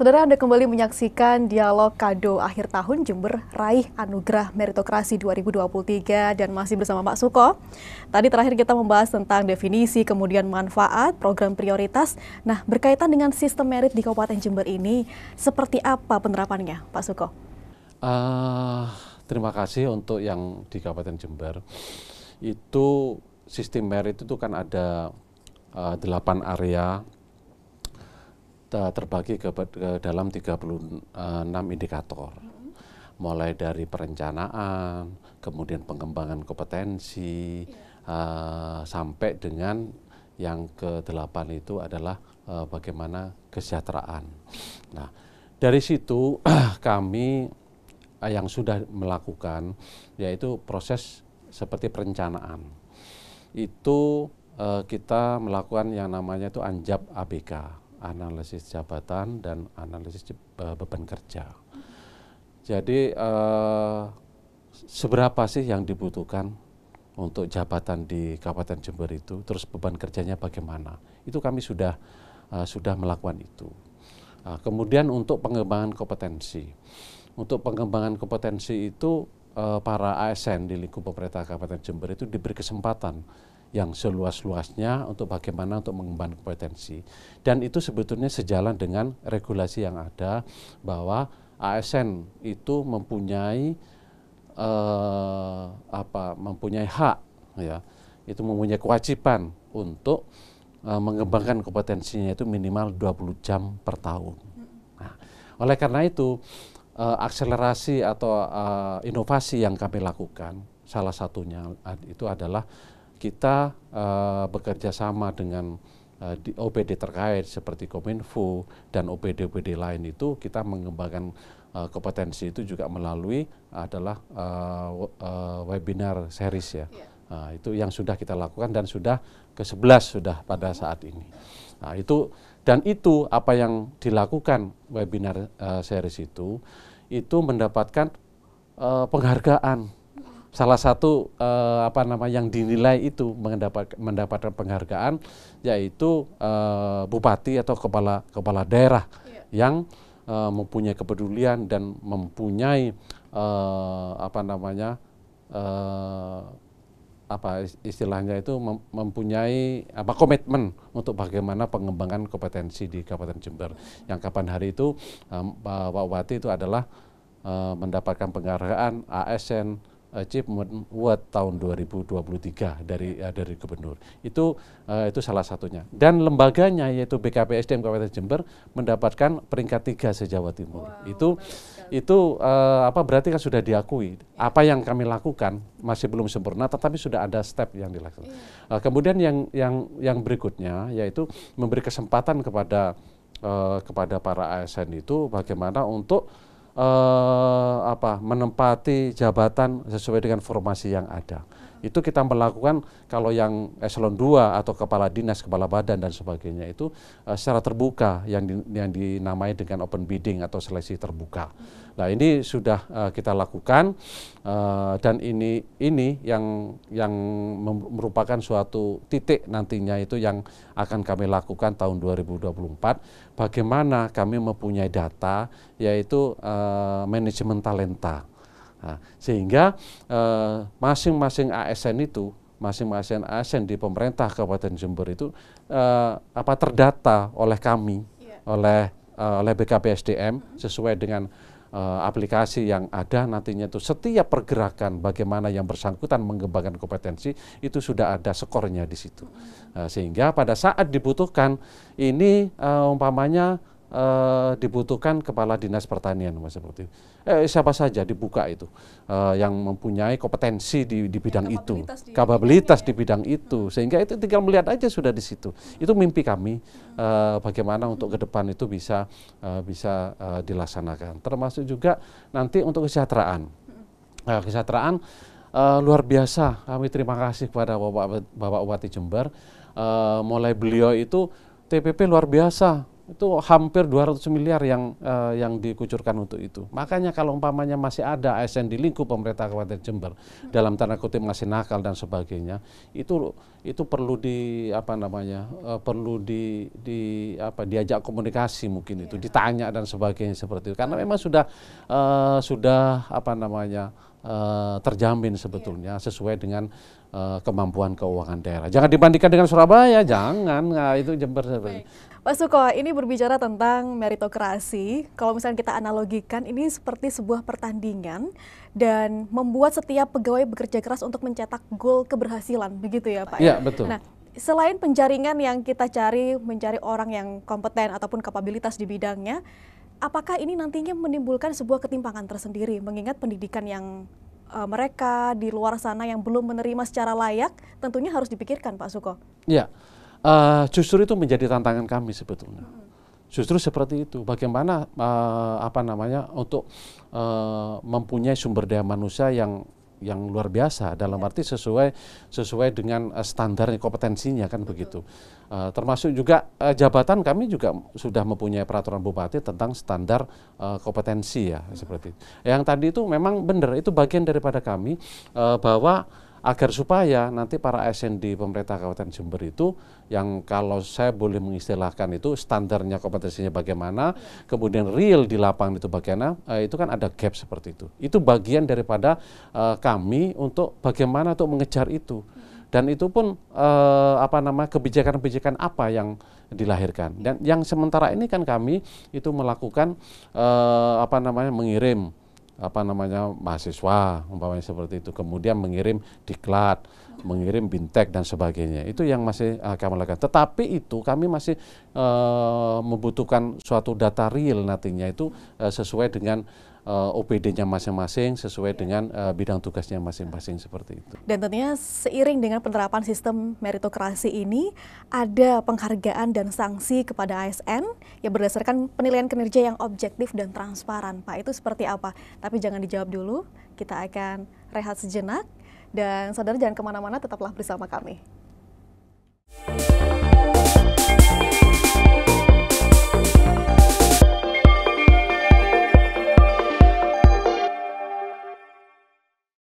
Saudara, Anda kembali menyaksikan dialog kado akhir tahun Jember Raih Anugerah Meritokrasi 2023 dan masih bersama Pak Suko. Tadi terakhir kita membahas tentang definisi, kemudian manfaat, program prioritas. Nah, berkaitan dengan sistem merit di Kabupaten Jember ini, seperti apa penerapannya, Pak Suko? Terima kasih untuk yang di Kabupaten Jember. Itu sistem merit itu kan ada 8 area terbagi ke dalam 36 indikator. Mulai dari perencanaan, kemudian pengembangan kompetensi, sampai dengan yang ke-8 itu adalah bagaimana kesejahteraan. Nah, dari situ kami yang sudah melakukan yaitu proses seperti perencanaan. Itu kita melakukan yang namanya itu ANJAP ABK, analisis jabatan dan analisis beban kerja. Jadi seberapa sih yang dibutuhkan untuk jabatan di Kabupaten Jember itu, terus beban kerjanya bagaimana? Itu kami sudah melakukan itu. Kemudian untuk pengembangan kompetensi. Untuk pengembangan kompetensi itu para ASN di lingkup pemerintah Kabupaten Jember itu diberi kesempatan yang seluas-luasnya untuk bagaimana untuk mengembangkan kompetensi. Dan itu sebetulnya sejalan dengan regulasi yang ada bahwa ASN itu mempunyai hak, ya, itu mempunyai kewajiban untuk mengembangkan kompetensinya itu minimal 20 jam per tahun. Nah, oleh karena itu akselerasi atau inovasi yang kami lakukan, salah satunya itu adalah kita bekerja sama dengan OPD terkait seperti Kominfo dan OPD-OPD lain itu kita mengembangkan kompetensi itu juga melalui adalah webinar series ya. Itu yang sudah kita lakukan dan sudah ke-11 sudah pada saat ini. Nah, itu apa yang dilakukan webinar series itu mendapatkan penghargaan. Salah satu yang dinilai itu mendapatkan penghargaan yaitu bupati atau kepala daerah yang mempunyai kepedulian dan mempunyai istilahnya itu mempunyai komitmen untuk bagaimana pengembangan kompetensi di Kabupaten Jember. Yang kapan hari itu Pak Bupati itu adalah mendapatkan penghargaan ASN Achievement Award tahun 2023 dari Gubernur. Itu salah satunya. Dan lembaganya yaitu BKPSDM Kabupaten Jember mendapatkan peringkat 3 se-Jawa Timur. Wow, itu berarti kan sudah diakui. Apa yang kami lakukan masih belum sempurna, tetapi sudah ada step yang dilakukan. Kemudian yang berikutnya yaitu memberi kesempatan kepada para ASN itu bagaimana untuk menempati jabatan sesuai dengan formasi yang ada. Itu kita melakukan kalau yang eselon 2 atau kepala dinas, kepala badan dan sebagainya itu secara terbuka yang dinamai dengan open bidding atau seleksi terbuka. Nah, ini sudah kita lakukan dan ini yang merupakan suatu titik nantinya itu yang akan kami lakukan tahun 2024. Bagaimana kami mempunyai data yaitu manajemen talenta. Nah, sehingga masing-masing ASN di pemerintah Kabupaten Jember itu terdata oleh kami, oleh BKPSDM sesuai dengan aplikasi yang ada nantinya itu setiap pergerakan bagaimana yang bersangkutan mengembangkan kompetensi itu sudah ada skornya di situ. Sehingga pada saat dibutuhkan ini umpamanya dibutuhkan kepala dinas pertanian seperti siapa saja dibuka itu yang mempunyai kompetensi di bidang itu, kapabilitas di bidang itu, sehingga itu tinggal melihat aja sudah di situ. Itu mimpi kami bagaimana untuk ke depan itu bisa dilaksanakan. Termasuk juga nanti untuk kesejahteraan. Kesejahteraan luar biasa. Kami terima kasih kepada Bapak Bupati Jember. Mulai beliau itu TPP luar biasa. Itu hampir 200 miliar yang dikucurkan untuk itu. Makanya kalau umpamanya masih ada ASN di lingkup pemerintah Kabupaten Jember dalam tanda kutip masih nakal dan sebagainya, itu perlu diajak komunikasi mungkin itu, ditanya dan sebagainya seperti itu. Karena memang sudah terjamin sebetulnya sesuai dengan kemampuan keuangan daerah. Jangan dibandingkan dengan Surabaya, jangan. Nah, itu Jember seperti itu. Pak Suko, ini berbicara tentang meritokrasi. Kalau misalnya kita analogikan, ini seperti sebuah pertandingan dan membuat setiap pegawai bekerja keras untuk mencetak gol keberhasilan, begitu ya Pak? Iya, betul. Nah, selain penjaringan yang kita cari, mencari orang yang kompeten ataupun kapabilitas di bidangnya, apakah ini nantinya menimbulkan sebuah ketimpangan tersendiri, mengingat pendidikan yang mereka di luar sana yang belum menerima secara layak, tentunya harus dipikirkan Pak Suko? Iya. Justru itu menjadi tantangan kami sebetulnya. Justru seperti itu. Bagaimana untuk mempunyai sumber daya manusia yang luar biasa dalam arti sesuai dengan standar kompetensinya kan begitu. Termasuk juga jabatan kami juga sudah mempunyai peraturan bupati tentang standar kompetensi ya seperti itu. Yang tadi itu memang benar, itu bagian daripada kami bahwa agar supaya nanti para ASN di pemerintah Kabupaten Jember itu yang kalau saya boleh mengistilahkan itu standarnya kompetensinya bagaimana, kemudian real di lapangan itu bagaimana, itu kan ada gap seperti itu. Itu bagian daripada kami untuk bagaimana untuk mengejar itu. Dan itu pun kebijakan-kebijakan apa yang dilahirkan. Dan yang sementara ini kan kami itu melakukan mengirim mahasiswa umpamanya seperti itu, kemudian mengirim diklat, mengirim bintek dan sebagainya, itu yang masih kami lakukan. Tetapi itu kami masih membutuhkan suatu data real nantinya itu sesuai dengan OPD-nya masing-masing, sesuai dengan bidang tugasnya masing-masing seperti itu. Dan tentunya seiring dengan penerapan sistem meritokrasi ini, ada penghargaan dan sanksi kepada ASN yang berdasarkan penilaian kinerja yang objektif dan transparan. Pak, itu seperti apa? Tapi jangan dijawab dulu, kita akan rehat sejenak. Dan saudara jangan kemana-mana, tetaplah bersama kami.